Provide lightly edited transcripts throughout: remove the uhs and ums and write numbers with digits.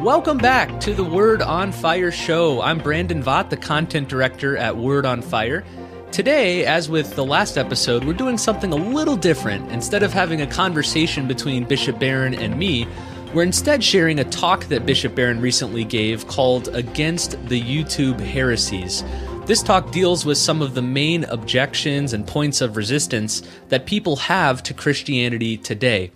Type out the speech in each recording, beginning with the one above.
Welcome back to the Word on Fire show. I'm Brandon Vaught, the content director at Word on Fire. Today, as with the last episode, we're doing something a little different. Instead of having a conversation between Bishop Barron and me, we're instead sharing a talk that Bishop Barron recently gave called Against the YouTube Heresies. This talk deals with some of the main objections and points of resistance that people have to Christianity today.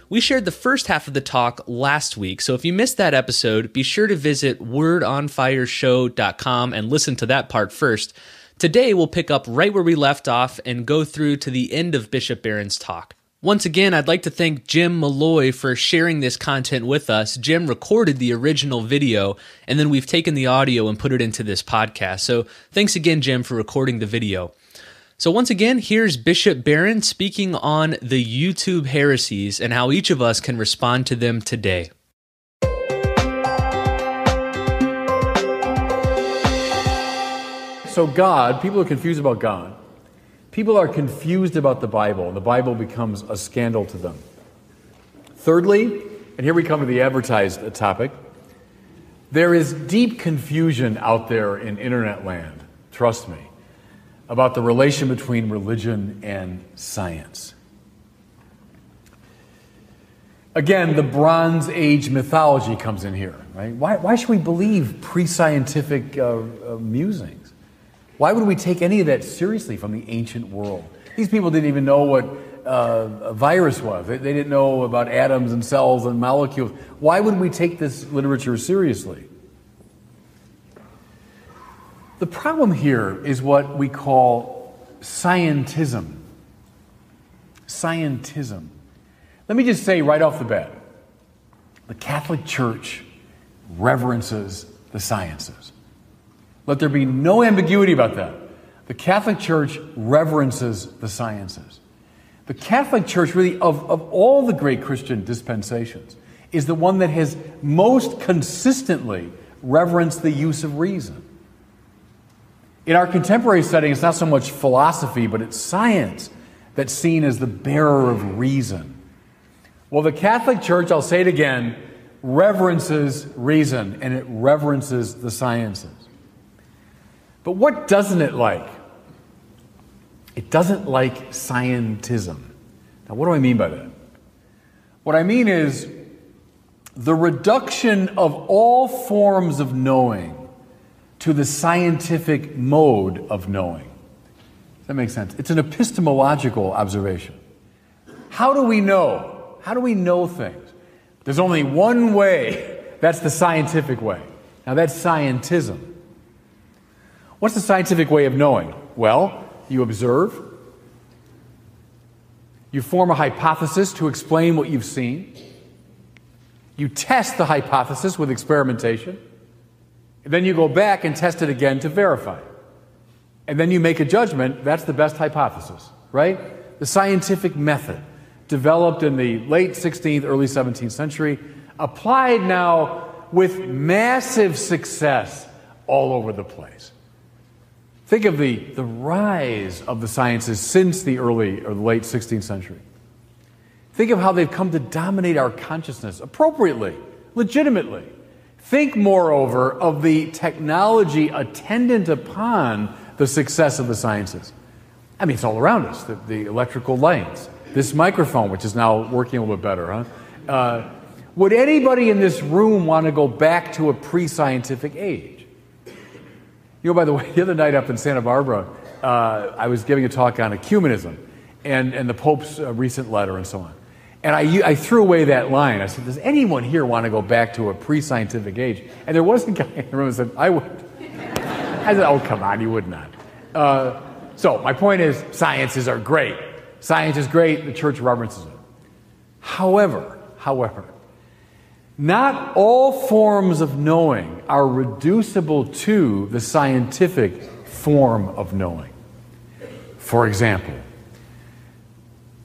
We shared the first half of the talk last week, so if you missed that episode, be sure to visit wordonfireshow.com and listen to that part first. Today, we'll pick up right where we left off and go through to the end of Bishop Barron's talk. Once again, I'd like to thank Jim Malloy for sharing this content with us. Jim recorded the original video, and then we've taken the audio and put it into this podcast. So thanks again, Jim, for recording the video. So once again, here's Bishop Barron speaking on the YouTube heresies and how each of us can respond to them today. So God, people are confused about God. People are confused about the Bible, and the Bible becomes a scandal to them. Thirdly, and here we come to the advertised topic, there is deep confusion out there in internet land, trust me, about the relation between religion and science. Again, the Bronze Age mythology comes in here, right? Why should we believe pre-scientific musings? Why would we take any of that seriously from the ancient world? These people didn't even know what a virus was. They didn't know about atoms and cells and molecules. Why would we take this literature seriously? The problem here is what we call scientism. Scientism. Let me just say right off the bat, the Catholic Church reverences the sciences. Let there be no ambiguity about that. The Catholic Church reverences the sciences. The Catholic Church, really, of all the great Christian dispensations, is the one that has most consistently reverenced the use of reason. In our contemporary setting, it's not so much philosophy, but it's science that's seen as the bearer of reason. Well, the Catholic Church, I'll say it again, reverences reason, and it reverences the sciences. But what doesn't it like? It doesn't like scientism. Now, what do I mean by that? What I mean is the reduction of all forms of knowing to the scientific mode of knowing. Does that make sense? It's an epistemological observation. How do we know? How do we know things? There's only one way. That's the scientific way. Now, that's scientism. What's the scientific way of knowing? Well, you observe. You form a hypothesis to explain what you've seen. You test the hypothesis with experimentation. And then you go back and test it again to verify. And then you make a judgment, that's the best hypothesis, right? The scientific method, developed in the late 16th, early 17th century, applied now with massive success all over the place. Think of the rise of the sciences since the early or the late 16th century. Think of how they've come to dominate our consciousness appropriately, legitimately. Think, moreover, of the technology attendant upon the success of the sciences. I mean, it's all around us, the electrical lights, this microphone, which is now working a little bit better, huh? Would anybody in this room want to go back to a pre-scientific age? You know, by the way, the other night up in Santa Barbara, I was giving a talk on ecumenism and the Pope's recent letter and so on. And I threw away that line. I said, does anyone here want to go back to a pre-scientific age? And there was a guy in the room who said, I would. I said, oh, come on, you would not. So my point is, sciences are great. Science is great. The church reverences it. However, not all forms of knowing are reducible to the scientific form of knowing. For example,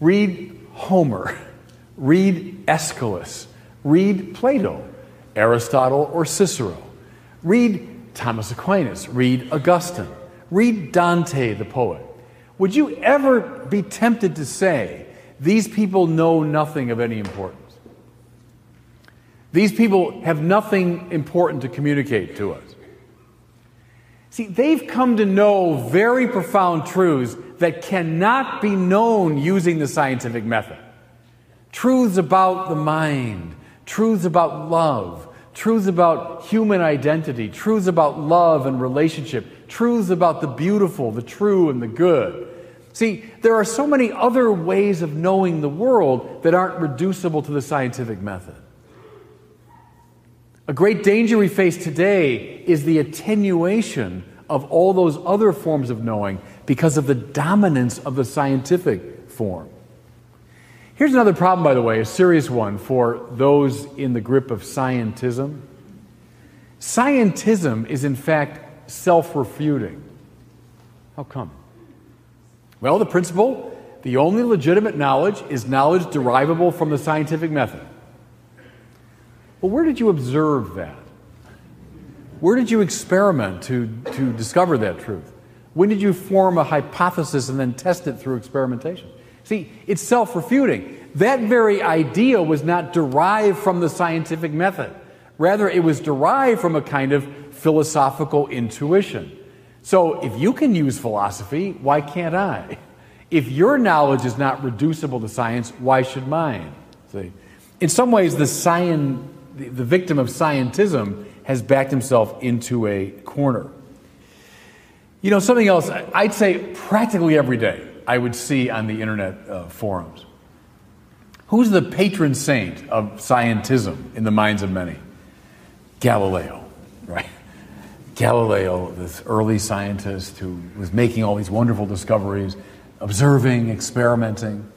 read Homer. Read Aeschylus, read Plato, Aristotle, or Cicero. Read Thomas Aquinas, read Augustine, read Dante the poet. Would you ever be tempted to say, these people know nothing of any importance? These people have nothing important to communicate to us. See, they've come to know very profound truths that cannot be known using the scientific method. Truths about the mind, truths about love, truths about human identity, truths about love and relationship, truths about the beautiful, the true, and the good. See, there are so many other ways of knowing the world that aren't reducible to the scientific method. A great danger we face today is the attenuation of all those other forms of knowing because of the dominance of the scientific form. Here's another problem, by the way, a serious one for those in the grip of scientism. Scientism is, in fact, self-refuting. How come? Well, the principle, the only legitimate knowledge is knowledge derivable from the scientific method. Well, where did you observe that? Where did you experiment to discover that truth? When did you form a hypothesis and then test it through experimentation? See, it's self-refuting. That very idea was not derived from the scientific method. Rather, it was derived from a kind of philosophical intuition. So, if you can use philosophy, why can't I? If your knowledge is not reducible to science, why should mine? See? In some ways, the victim of scientism has backed himself into a corner. You know, something else, I'd say practically every day I would see on the internet forums. Who's the patron saint of scientism in the minds of many? Galileo, right? Galileo, this early scientist who was making all these wonderful discoveries, observing, experimenting,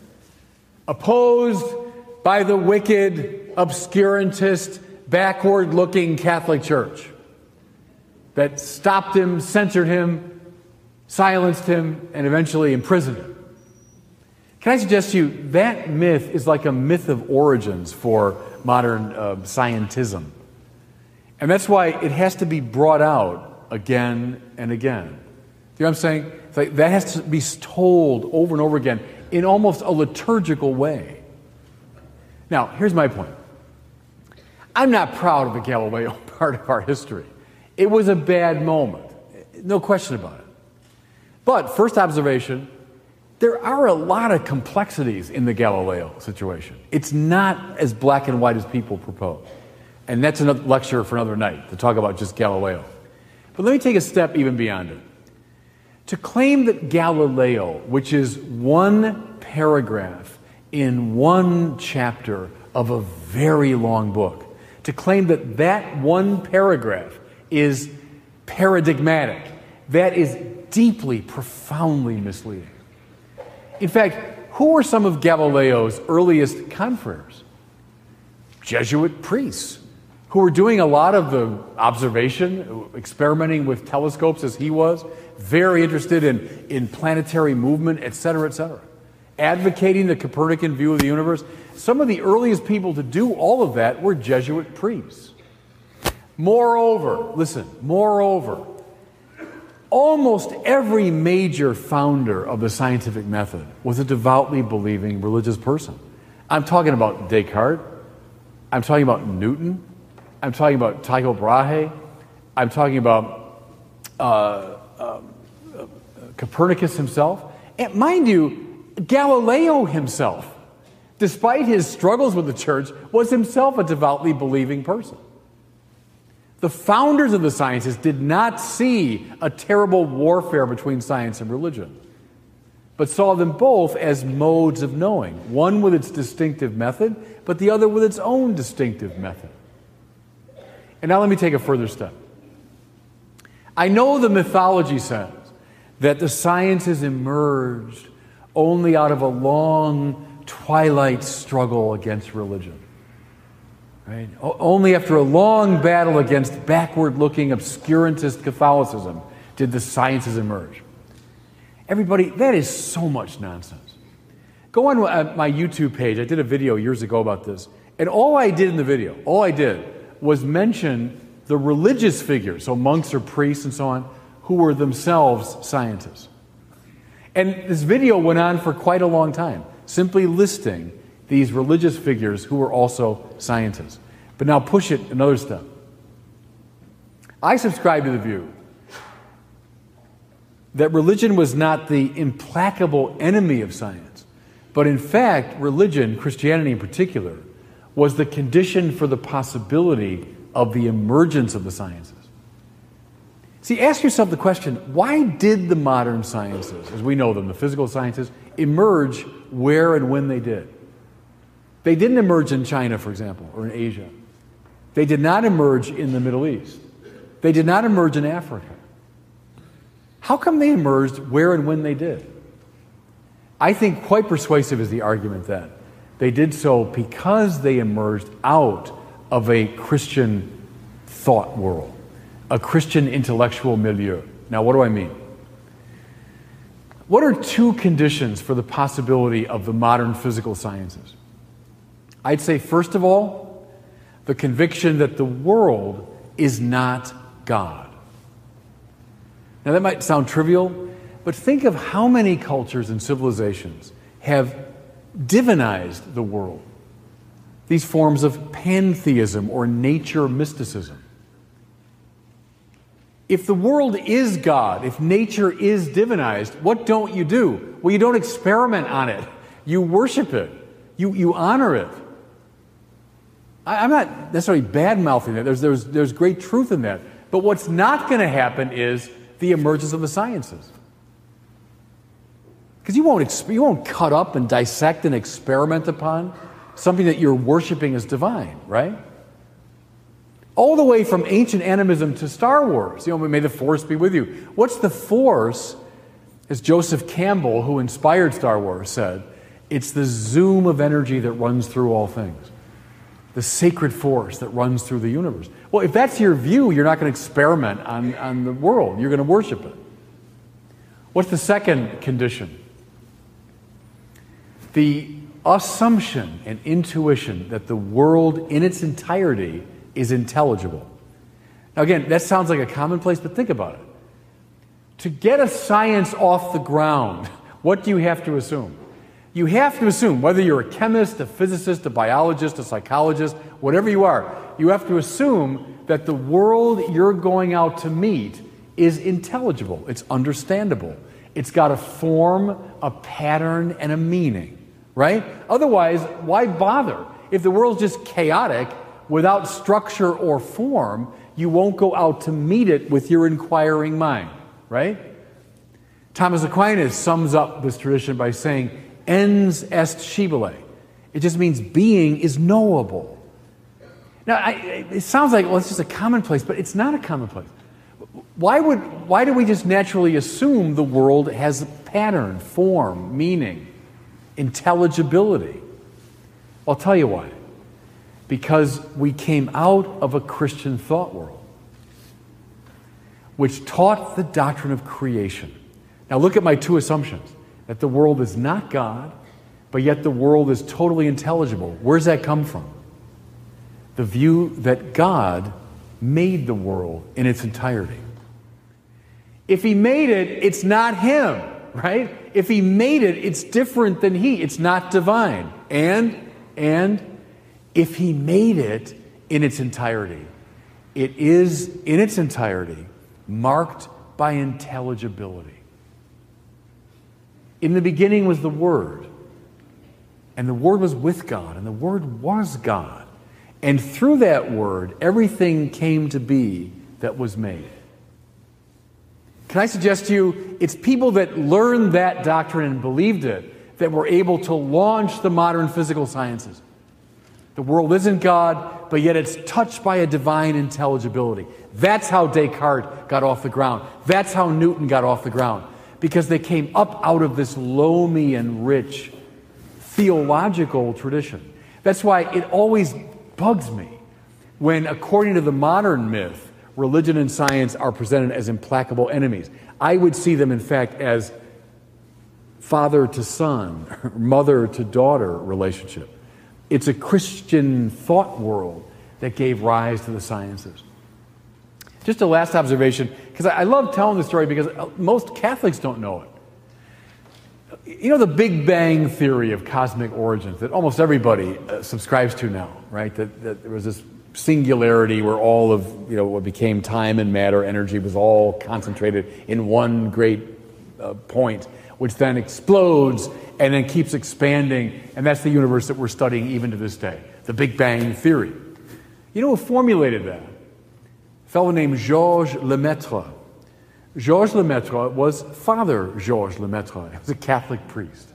opposed by the wicked, obscurantist, backward-looking Catholic Church that stopped him, censored him, silenced him, and eventually imprisoned him. Can I suggest to you, that myth is like a myth of origins for modern scientism. And that's why it has to be brought out again and again. Do you know what I'm saying? It's like that has to be told over and over again in almost a liturgical way. Now, here's my point. I'm not proud of the Galileo part of our history. It was a bad moment. No question about it. But, first observation, there are a lot of complexities in the Galileo situation. It's not as black and white as people propose. And that's another lecture for another night, to talk about just Galileo. But let me take a step even beyond it. To claim that Galileo, which is one paragraph in one chapter of a very long book, to claim that that one paragraph is paradigmatic, that is deeply, profoundly misleading. In fact, who were some of Galileo's earliest confreres? Jesuit priests, who were doing a lot of the observation, experimenting with telescopes as he was, very interested in planetary movement, etc., advocating the Copernican view of the universe. Some of the earliest people to do all of that were Jesuit priests. Moreover, almost every major founder of the scientific method was a devoutly believing religious person. I'm talking about Descartes. I'm talking about Newton. I'm talking about Tycho Brahe. I'm talking about Copernicus himself. And mind you, Galileo himself, despite his struggles with the church, was himself a devoutly believing person. The founders of the sciences did not see a terrible warfare between science and religion, but saw them both as modes of knowing, one with its distinctive method, but the other with its own distinctive method. And now let me take a further step. I know the mythology says that the sciences emerged only out of a long twilight struggle against religion. Right? Only after a long battle against backward-looking obscurantist Catholicism did the sciences emerge. Everybody, that is so much nonsense. Go on my YouTube page. I did a video years ago about this. And all I did in the video, was mention the religious figures, so monks or priests and so on, who were themselves scientists. And this video went on for quite a long time, simply listing these religious figures who were also scientists. But now push it another step. I subscribe to the view that religion was not the implacable enemy of science, but in fact, religion, Christianity in particular, was the condition for the possibility of the emergence of the sciences. See, ask yourself the question, why did the modern sciences, as we know them, the physical sciences, emerge where and when they did? They didn't emerge in China, for example, or in Asia. They did not emerge in the Middle East. They did not emerge in Africa. How come they emerged where and when they did? I think quite persuasive is the argument that they did so because they emerged out of a Christian thought world, a Christian intellectual milieu. Now, what do I mean? What are two conditions for the possibility of the modern physical sciences? I'd say, first of all, the conviction that the world is not God. Now, that might sound trivial, but think of how many cultures and civilizations have divinized the world. These forms of pantheism or nature mysticism. If the world is God, if nature is divinized, what don't you do? Well, you don't experiment on it. You worship it. You honor it. I'm not necessarily bad-mouthing it. There's great truth in that. But what's not going to happen is the emergence of the sciences. Because you won't cut up and dissect and experiment upon something that you're worshiping as divine, right? All the way from ancient animism to Star Wars. May the Force be with you. What's the Force? As Joseph Campbell, who inspired Star Wars, said, it's the zoom of energy that runs through all things. The sacred force that runs through the universe. Well, if that's your view, you're not going to experiment on the world. You're going to worship it. What's the second condition? The assumption and intuition that the world in its entirety is intelligible. Now again, that sounds like a commonplace, but think about it. To get a science off the ground, what do you have to assume? You have to assume, whether you're a chemist, a physicist, a biologist, a psychologist, whatever you are, you have to assume that the world you're going out to meet is intelligible, it's understandable. It's got a form, a pattern, and a meaning, right? Otherwise, why bother? If the world's just chaotic, without structure or form, you won't go out to meet it with your inquiring mind, right? Thomas Aquinas sums up this tradition by saying, ens est scibile. It just means being is knowable. Now, it sounds like, well, it's just a commonplace, but it's not a commonplace. Why do we just naturally assume the world has a pattern, form, meaning, intelligibility? I'll tell you why. Because we came out of a Christian thought world, which taught the doctrine of creation. Now look at my two assumptions. That the world is not God, but yet the world is totally intelligible. Where's that come from? The view that God made the world in its entirety. If He made it, it's not Him, right? If He made it, it's different than He. It's not divine. And if He made it in its entirety, it is in its entirety marked by intelligibility. In the beginning was the Word, and the Word was with God, and the Word was God. And through that Word, everything came to be that was made. Can I suggest to you, it's people that learned that doctrine and believed it that were able to launch the modern physical sciences. The world isn't God, but yet it's touched by a divine intelligibility. That's how Descartes got off the ground. That's how Newton got off the ground. Because they came up out of this loamy and rich theological tradition. That's why it always bugs me when, according to the modern myth, religion and science are presented as implacable enemies. I would see them, in fact, as father to son, mother to daughter relationship. It's a Christian thought world that gave rise to the sciences. Just a last observation, because I love telling the story because most Catholics don't know it. You know the Big Bang theory of cosmic origins that almost everybody subscribes to now, right? That there was this singularity where all of what became time and matter, energy, was all concentrated in one great point, which then explodes and then keeps expanding, and that's the universe that we're studying even to this day, the Big Bang Theory. You know who formulated that? A fellow named Georges Lemaitre. Georges Lemaitre was Father Georges Lemaitre. He was a Catholic priest.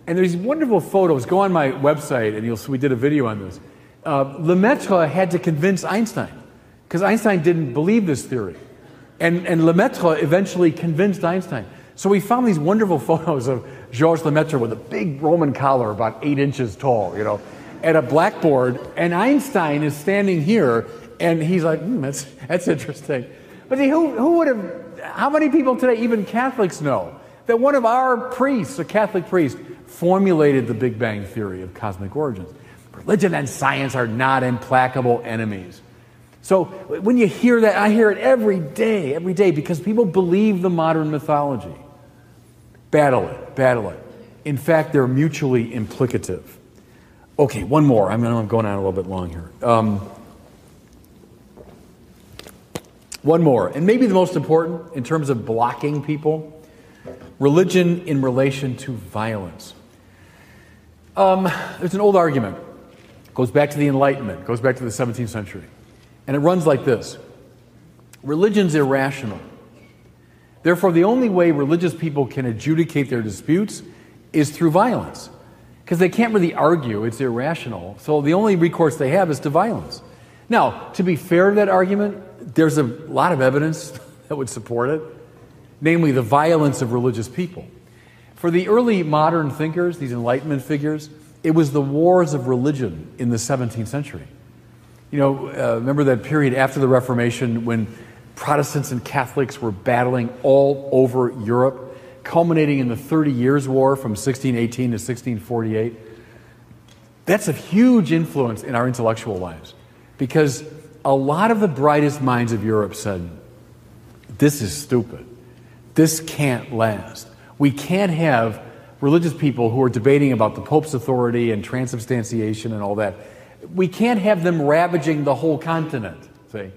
And there's wonderful photos. Go on my website, and we did a video on this. Lemaitre had to convince Einstein, because Einstein didn't believe this theory. And Lemaitre eventually convinced Einstein. So we found these wonderful photos of Georges Lemaitre with a big Roman collar about 8 inches tall, at a blackboard, and Einstein is standing here, and he's like, that's interesting. But see, who would have, how many people today, even Catholics, know that one of our priests, a Catholic priest, formulated the Big Bang Theory of cosmic origins? Religion and science are not implacable enemies. So when you hear that, I hear it every day, because people believe the modern mythology. Battle it. In fact, they're mutually implicative. Okay, one more. I'm going on a little bit long here. One more, and maybe the most important in terms of blocking people: religion in relation to violence. There's an old argument. It goes back to the Enlightenment, goes back to the 17th century. And it runs like this: religion's irrational. Therefore, the only way religious people can adjudicate their disputes is through violence. Because they can't really argue, it's irrational. So the only recourse they have is to violence. Now, to be fair to that argument, there's a lot of evidence that would support it, namely the violence of religious people. For the early modern thinkers, these Enlightenment figures, it was the wars of religion in the 17th century. Remember that period after the Reformation when Protestants and Catholics were battling all over Europe, culminating in the 30 Years' War from 1618 to 1648. That's a huge influence in our intellectual lives, because a lot of the brightest minds of Europe said, this is stupid. This can't last. We can't have religious people who are debating about the Pope's authority and transubstantiation and all that. We can't have them ravaging the whole continent. See?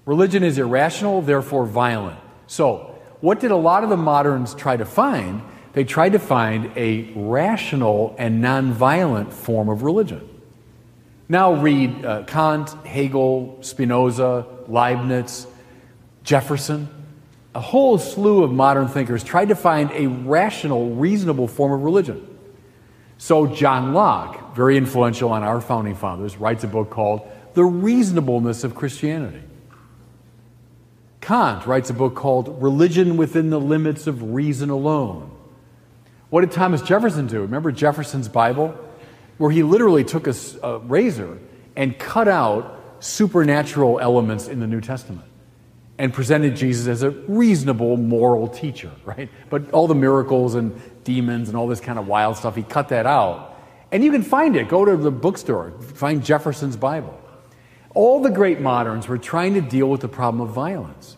Religion is irrational, therefore violent. So, what did a lot of the moderns try to find? They tried to find a rational and nonviolent form of religion. Now read Kant, Hegel, Spinoza, Leibniz, Jefferson. A whole slew of modern thinkers tried to find a rational, reasonable form of religion. So John Locke, very influential on our founding fathers, writes a book called The Reasonableness of Christianity. Kant writes a book called Religion Within the Limits of Reason Alone. What did Thomas Jefferson do? Remember Jefferson's Bible? Where he literally took a razor and cut out supernatural elements in the New Testament and presented Jesus as a reasonable moral teacher, right? But all the miracles and demons and all this kind of wild stuff, he cut that out. And you can find it. Go to the bookstore, find Jefferson's Bible. All the great moderns were trying to deal with the problem of violence.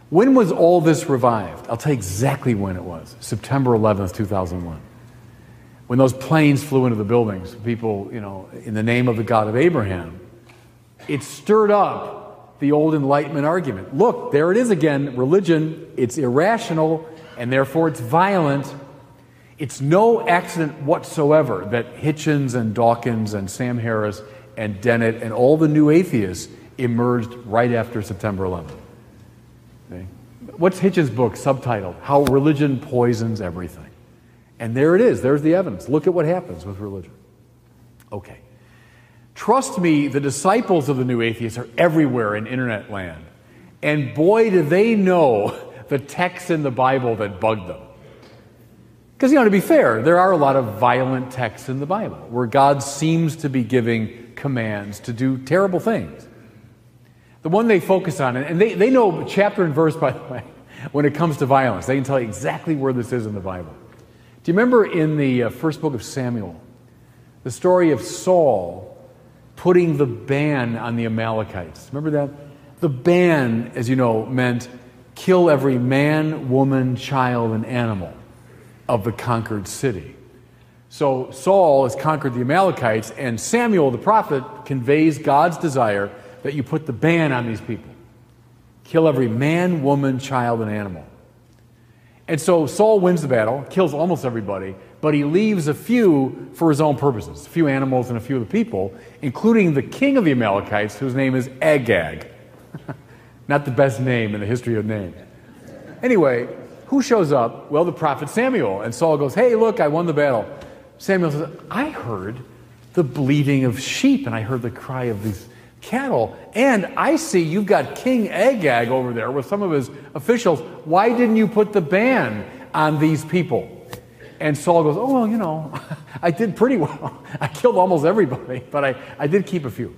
When was all this revived? I'll tell you exactly when it was. September 11th, 2001. When those planes flew into the buildings, people, in the name of the God of Abraham, it stirred up the old Enlightenment argument. Look, there it is again. Religion, it's irrational, and therefore it's violent. It's no accident whatsoever that Hitchens and Dawkins and Sam Harris and Dennett and all the new atheists emerged right after September 11th. Okay? What's Hitchens' book subtitled? How Religion Poisons Everything. And there it is. There's the evidence. Look at what happens with religion. Okay. Trust me, the disciples of the new atheists are everywhere in internet land. And boy, do they know the texts in the Bible that bug them. Because, to be fair, there are a lot of violent texts in the Bible where God seems to be giving commands to do terrible things. The one they focus on, and they know chapter and verse, by the way, when it comes to violence. They can tell you exactly where this is in the Bible. Do you remember in the first book of Samuel, the story of Saul putting the ban on the Amalekites? Remember that? The ban, as you know, meant kill every man, woman, child, and animal of the conquered city. So Saul has conquered the Amalekites, and Samuel the prophet conveys God's desire that you put the ban on these people. Kill every man, woman, child, and animal. And so Saul wins the battle, kills almost everybody, but he leaves a few for his own purposes, a few animals and a few of the people, including the king of the Amalekites, whose name is Agag. Not the best name in the history of names. Anyway, who shows up? Well, the prophet Samuel. And Saul goes, hey, look, I won the battle. Samuel says, I heard the bleating of sheep, and I heard the cry of these cattle, and I see you've got King Agag over there with some of his officials. Why didn't you put the ban on these people? And Saul goes, oh, well, you know, I did pretty well. I killed almost everybody, but I did keep a few.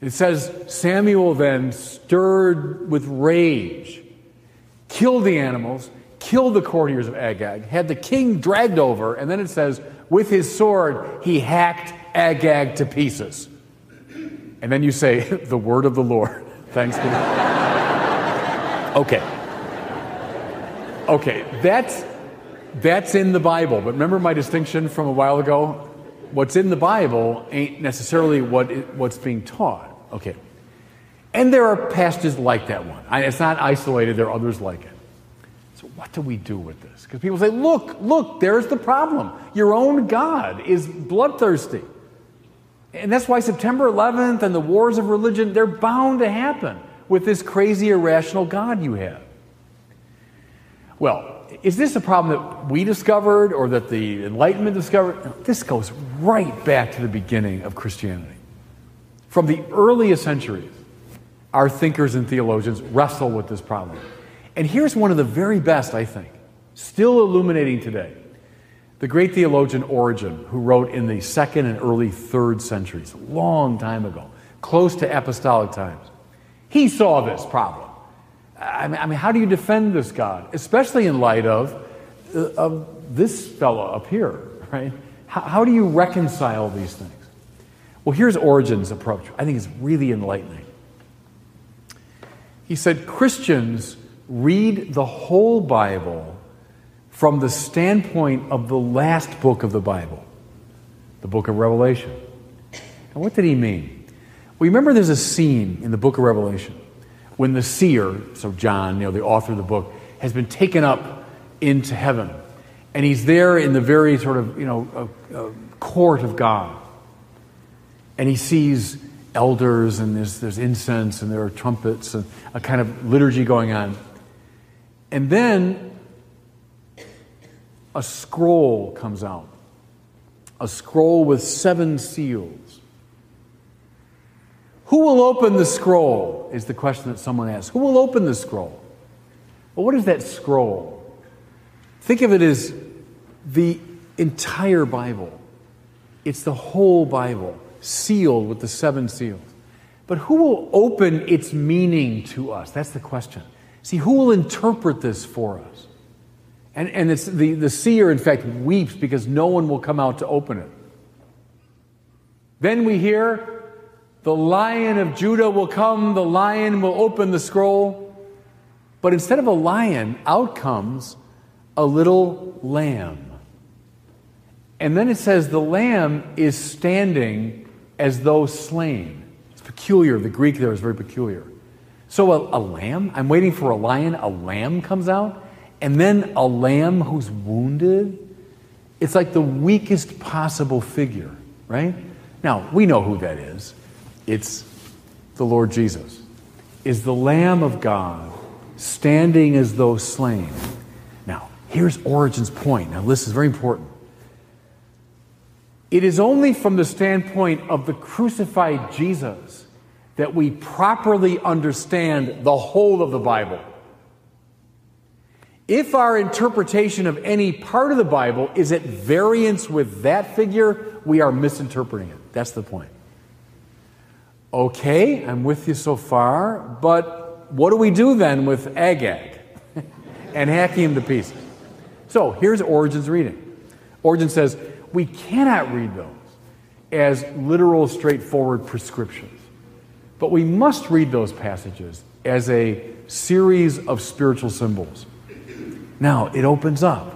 It says, Samuel then, stirred with rage, killed the animals, killed the courtiers of Agag, had the king dragged over, and then it says, with his sword, he hacked Agag to pieces. And then you say, the word of the Lord. Thanks be to God. Okay, that's in the Bible. But remember my distinction from a while ago? What's in the Bible ain't necessarily what's being taught. Okay. And there are passages like that one. It's not isolated. There are others like it. So what do we do with this? Because people say, look, there's the problem. Your own God is bloodthirsty. And that's why September 11th and the wars of religion, they're bound to happen with this crazy, irrational God you have. Well, is this a problem that we discovered or that the Enlightenment discovered? No, this goes right back to the beginning of Christianity. From the earliest centuries, our thinkers and theologians wrestle with this problem. And here's one of the very best, I think, still illuminating today. The great theologian Origen, who wrote in the 2nd and early 3rd centuries, a long time ago, close to apostolic times, he saw this problem. I mean, how do you defend this God, especially in light of this fellow up here, right? How do you reconcile these things? Well, here's Origen's approach. I think it's really enlightening. He said, Christians read the whole Bible from the standpoint of the last book of the Bible, the book of Revelation. And what did he mean? Well, remember there's a scene in the book of Revelation when the seer, so John, the author of the book, has been taken up into heaven. And he's there in the very sort of, court of God. And he sees elders, and there's incense, and there are trumpets, and a kind of liturgy going on. And then a scroll comes out. A scroll with 7 seals. Who will open the scroll, is the question that someone asks. Who will open the scroll? Well, what is that scroll? Think of it as the entire Bible. It's the whole Bible, sealed with the 7 seals. But who will open its meaning to us? That's the question. See, who will interpret this for us? And it's the seer, in fact, weeps because no one will come out to open it. Then we hear, the Lion of Judah will come, the Lion will open the scroll. But instead of a lion, out comes a little lamb. And then it says the lamb is standing as though slain. It's peculiar. The Greek there is very peculiar. So a lamb, I'm waiting for a lion, a lamb comes out, and then a lamb who's wounded. It's like the weakest possible figure, right? Now, we know who that is. It's the Lord Jesus. Is the Lamb of God standing as though slain. Now, here's Origen's point. Now, this is very important. It is only from the standpoint of the crucified Jesus that we properly understand the whole of the Bible. If our interpretation of any part of the Bible is at variance with that figure, we are misinterpreting it. That's the point. Okay, I'm with you so far, but what do we do then with Agag and hacking him to pieces? So here's Origen's reading. Origen says, we cannot read those as literal, straightforward prescriptions, but we must read those passages as a series of spiritual symbols. Now, it opens up.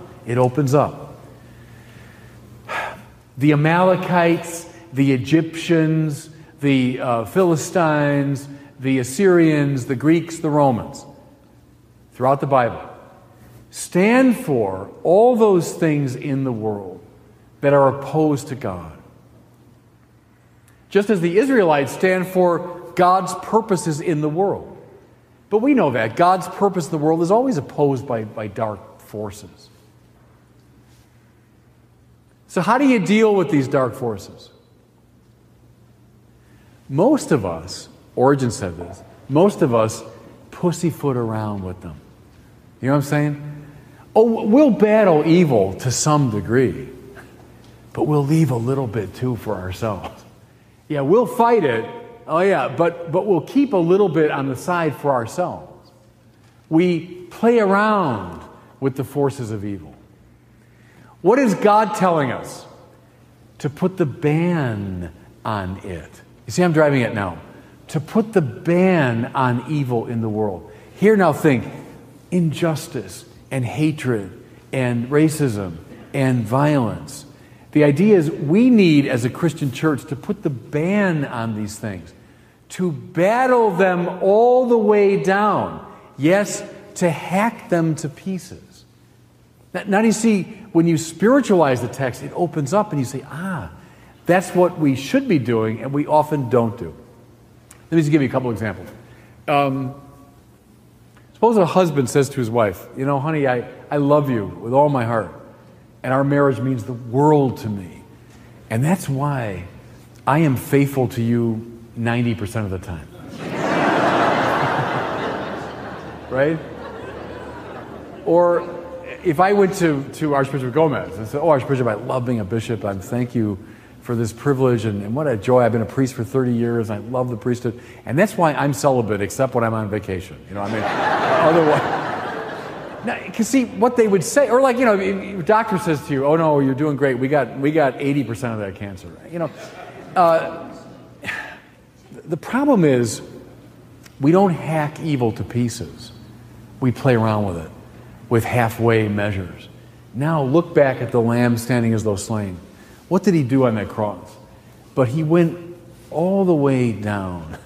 The Amalekites, the Egyptians, the Philistines, the Assyrians, the Greeks, the Romans, throughout the Bible, stand for all those things in the world that are opposed to God. Just as the Israelites stand for God's purposes in the world. But we know that God's purpose in the world is always opposed by dark forces. So how do you deal with these dark forces? Most of us, Origen said this, most of us pussyfoot around with them. You know what I'm saying? Oh, we'll battle evil to some degree, but we'll leave a little bit too for ourselves. Yeah, we'll fight it. Oh yeah, but we'll keep a little bit on the side for ourselves. We play around with the forces of evil. What is God telling us? To put the ban on it. You see, I'm driving it now. To put the ban on evil in the world. Here now think, injustice and hatred and racism and violence. The idea is we need, as a Christian church, to put the ban on these things, to battle them all the way down. Yes, to hack them to pieces. Now you see, when you spiritualize the text, it opens up and you say, that's what we should be doing, and we often don't do. Let me just give you a couple examples. Suppose a husband says to his wife, you know, honey, I love you with all my heart, and our marriage means the world to me. And that's why I am faithful to you 90% of the time. Right? Or if I went to Archbishop Gomez and said, oh, Archbishop, I love being a bishop. I thank you for this privilege, and what a joy. I've been a priest for 30 years. I love the priesthood. And that's why I'm celibate, except when I'm on vacation. You know what I mean? Otherwise. Now, because see, what they would say, or like, you know, your doctor says to you, oh no, you're doing great. We got 80% of that cancer. You know, the problem is we don't hack evil to pieces. We play around with it with halfway measures. Now look back at the Lamb standing as though slain. What did he do on that cross? But he went all the way down,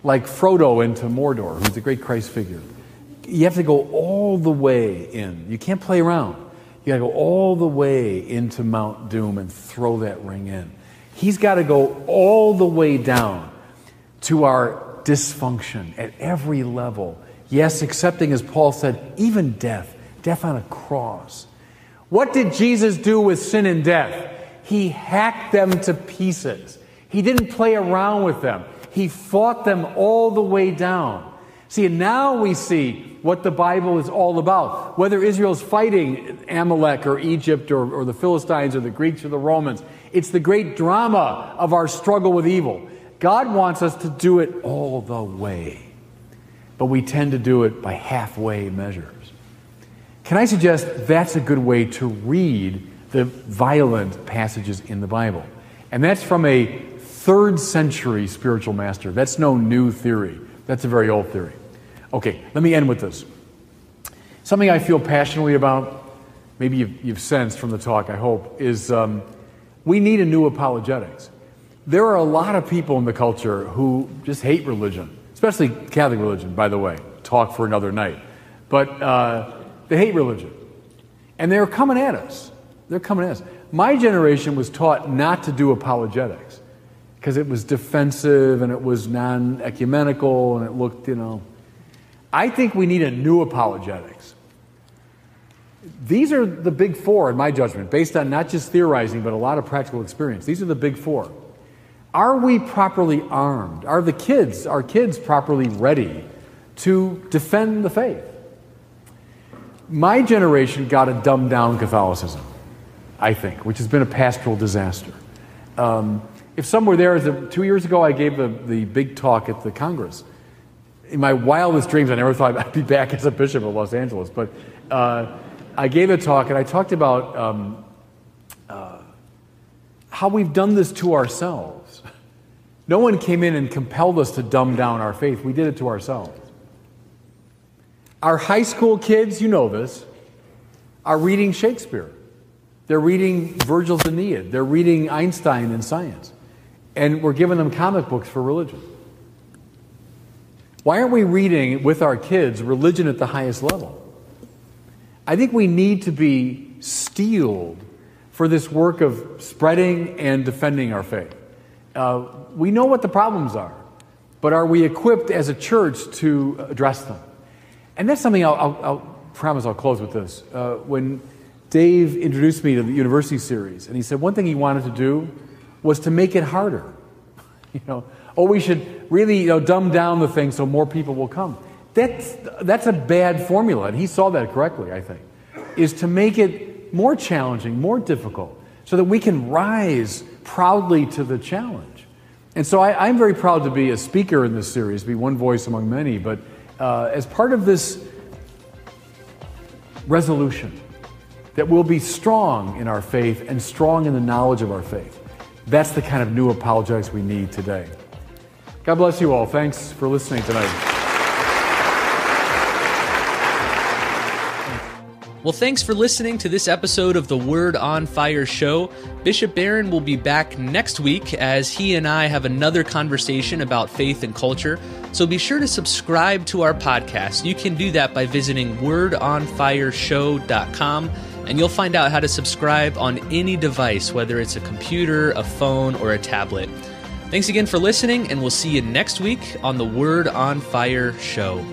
like Frodo into Mordor, who's the great Christ figure. You have to go all the way in. You can't play around. You got to go all the way into Mount Doom and throw that ring in. He's got to go all the way down to our dysfunction at every level. Yes, accepting, as Paul said, even death on a cross. What did Jesus do with sin and death? He hacked them to pieces. He didn't play around with them. He fought them all the way down. See, and now we see what the Bible is all about. Whether Israel's fighting Amalek or Egypt or the Philistines or the Greeks or the Romans, it's the great drama of our struggle with evil. God wants us to do it all the way, but we tend to do it by halfway measures. Can I suggest that's a good way to read the violent passages in the Bible? And that's from a 3rd century spiritual master. That's no new theory. That's a very old theory. Okay, let me end with this. Something I feel passionately about, maybe you've sensed from the talk, I hope, is we need a new apologetics. There are a lot of people in the culture who just hate religion, especially Catholic religion, by the way. Talk for another night. But they hate religion. And they're coming at us. They're coming at us. My generation was taught not to do apologetics because it was defensive and it was non-ecumenical and it looked, you know. I think we need a new apologetics. These are the big four, in my judgment, based on not just theorizing, but a lot of practical experience. These are the big four. Are we properly armed? Are our kids properly ready to defend the faith? My generation got a dumbed-down Catholicism, I think, which has been a pastoral disaster. If some were there, 2 years ago, I gave the big talk at the Congress. In my wildest dreams, I never thought I'd be back as a bishop of Los Angeles, but I gave a talk, and I talked about how we've done this to ourselves. No one came in and compelled us to dumb down our faith. We did it to ourselves. Our high school kids, you know this, are reading Shakespeare. They're reading Virgil's Aeneid. They're reading Einstein in science. And we're giving them comic books for religion. Why aren't we reading with our kids religion at the highest level? I think we need to be steeled for this work of spreading and defending our faith. We know what the problems are, but are we equipped as a church to address them? And that's something I'll promise I'll close with this. When Dave introduced me to the university series, and he said one thing he wanted to do was to make it harder. We should really dumb down the thing so more people will come. That's a bad formula, and he saw that correctly, I think, is to make it more challenging, more difficult, so that we can rise proudly to the challenge. And so I'm very proud to be a speaker in this series, be one voice among many, but as part of this resolution that we'll be strong in our faith and strong in the knowledge of our faith. That's the kind of new apologetics we need today. God bless you all. Thanks for listening tonight. Well, thanks for listening to this episode of the Word on Fire show. Bishop Barron will be back next week as he and I have another conversation about faith and culture. So be sure to subscribe to our podcast. You can do that by visiting wordonfireshow.com, and you'll find out how to subscribe on any device, whether it's a computer, a phone, or a tablet. Thanks again for listening, and we'll see you next week on the Word on Fire show.